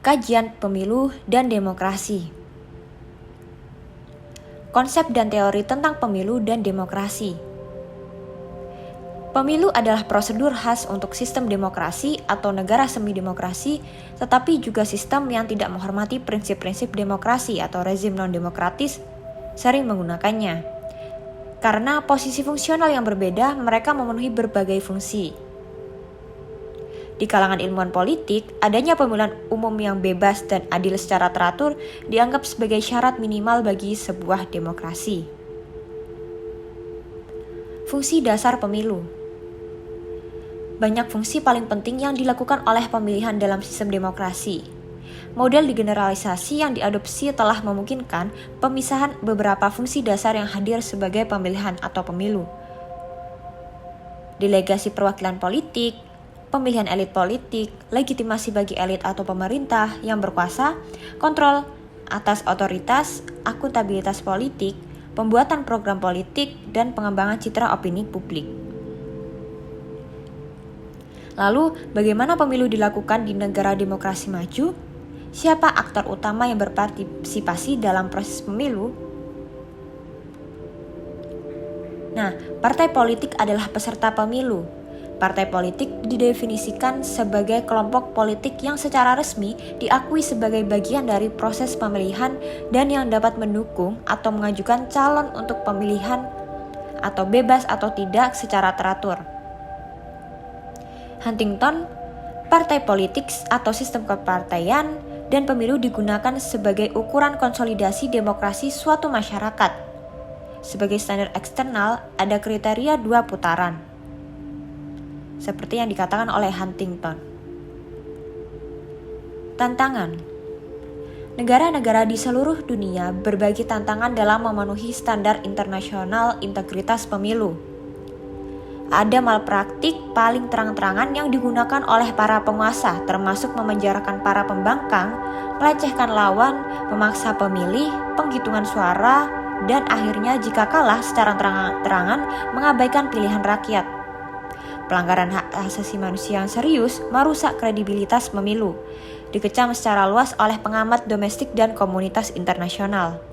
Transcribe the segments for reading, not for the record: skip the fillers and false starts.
Kajian Pemilu dan Demokrasi. Konsep dan teori tentang pemilu dan demokrasi. Pemilu adalah prosedur khas untuk sistem demokrasi atau negara semi-demokrasi, tetapi juga sistem yang tidak menghormati prinsip-prinsip demokrasi atau rezim non-demokratis sering menggunakannya. Karena posisi fungsional yang berbeda, mereka memenuhi berbagai fungsi. Di kalangan ilmuwan politik, adanya pemilihan umum yang bebas dan adil secara teratur dianggap sebagai syarat minimal bagi sebuah demokrasi. Fungsi dasar pemilu. Banyak fungsi paling penting yang dilakukan oleh pemilihan dalam sistem demokrasi. Model digeneralisasi yang diadopsi telah memungkinkan pemisahan beberapa fungsi dasar yang hadir sebagai pemilihan atau pemilu. Delegasi perwakilan politik, pemilihan elit politik, legitimasi bagi elit atau pemerintah yang berkuasa, kontrol atas otoritas, akuntabilitas politik, pembuatan program politik, dan pengembangan citra opini publik. Lalu, bagaimana pemilu dilakukan di negara demokrasi maju? Siapa aktor utama yang berpartisipasi dalam proses pemilu? Nah, partai politik adalah peserta pemilu. Partai politik didefinisikan sebagai kelompok politik yang secara resmi diakui sebagai bagian dari proses pemilihan dan yang dapat mendukung atau mengajukan calon untuk pemilihan atau bebas atau tidak secara teratur. Huntington, partai politik atau sistem kepartaian dan pemilu digunakan sebagai ukuran konsolidasi demokrasi suatu masyarakat. Sebagai standar eksternal, ada kriteria 2 putaran. Seperti yang dikatakan oleh Huntington. Tantangan. Negara-negara di seluruh dunia berbagi tantangan dalam memenuhi standar internasional integritas pemilu. Ada malpraktik paling terang-terangan yang digunakan oleh para penguasa, termasuk memenjarakan para pembangkang, melecehkan lawan, memaksa pemilih, penghitungan suara, dan akhirnya jika kalah secara terang-terangan mengabaikan pilihan rakyat. Pelanggaran hak asasi manusia yang serius merusak kredibilitas pemilu, dikecam secara luas oleh pengamat domestik dan komunitas internasional.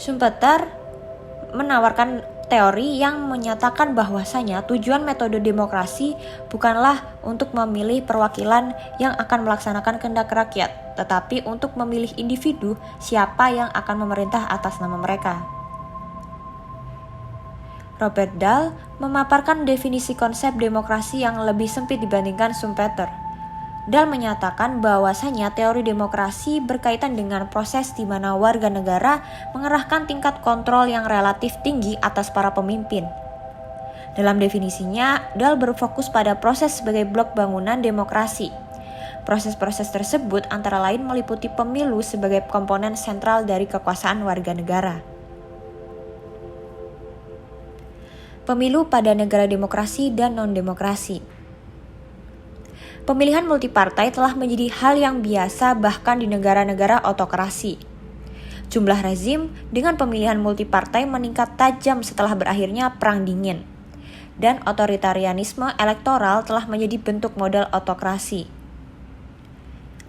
Schumpeter menawarkan teori yang menyatakan bahwasanya tujuan metode demokrasi bukanlah untuk memilih perwakilan yang akan melaksanakan kehendak rakyat, tetapi untuk memilih individu siapa yang akan memerintah atas nama mereka. Robert Dahl memaparkan definisi konsep demokrasi yang lebih sempit dibandingkan Schumpeter. Dahl menyatakan bahwasanya teori demokrasi berkaitan dengan proses di mana warga negara mengerahkan tingkat kontrol yang relatif tinggi atas para pemimpin. Dalam definisinya, Dahl berfokus pada proses sebagai blok bangunan demokrasi. Proses-proses tersebut antara lain meliputi pemilu sebagai komponen sentral dari kekuasaan warga negara. Pemilu pada negara demokrasi dan non-demokrasi. Pemilihan multipartai telah menjadi hal yang biasa bahkan di negara-negara autokrasi. Jumlah rezim dengan pemilihan multipartai meningkat tajam setelah berakhirnya Perang Dingin. Dan otoritarianisme elektoral telah menjadi bentuk model autokrasi.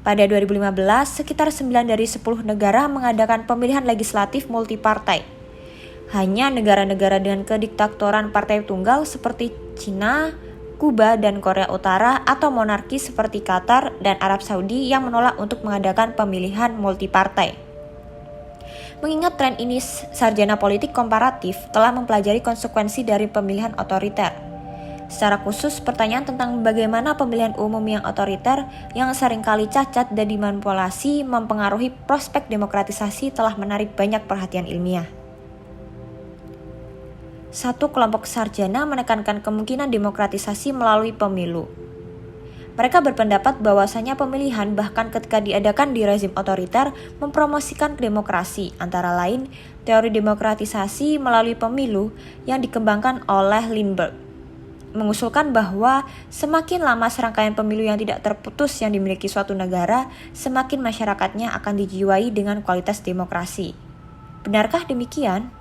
Pada 2015, sekitar 9 dari 10 negara mengadakan pemilihan legislatif multipartai. Hanya negara-negara dengan kediktatoran partai tunggal seperti Cina, Kuba, dan Korea Utara atau monarki seperti Qatar dan Arab Saudi yang menolak untuk mengadakan pemilihan multipartai. Mengingat tren ini, sarjana politik komparatif telah mempelajari konsekuensi dari pemilihan otoriter. Secara khusus, pertanyaan tentang bagaimana pemilihan umum yang otoriter yang seringkali cacat dan dimanipulasi mempengaruhi prospek demokratisasi telah menarik banyak perhatian ilmiah. Satu kelompok sarjana menekankan kemungkinan demokratisasi melalui pemilu. Mereka berpendapat bahwasanya pemilihan bahkan ketika diadakan di rezim otoriter mempromosikan demokrasi, antara lain teori demokratisasi melalui pemilu yang dikembangkan oleh Lindbergh. Mengusulkan bahwa semakin lama serangkaian pemilu yang tidak terputus yang dimiliki suatu negara, semakin masyarakatnya akan dijiwai dengan kualitas demokrasi. Benarkah demikian?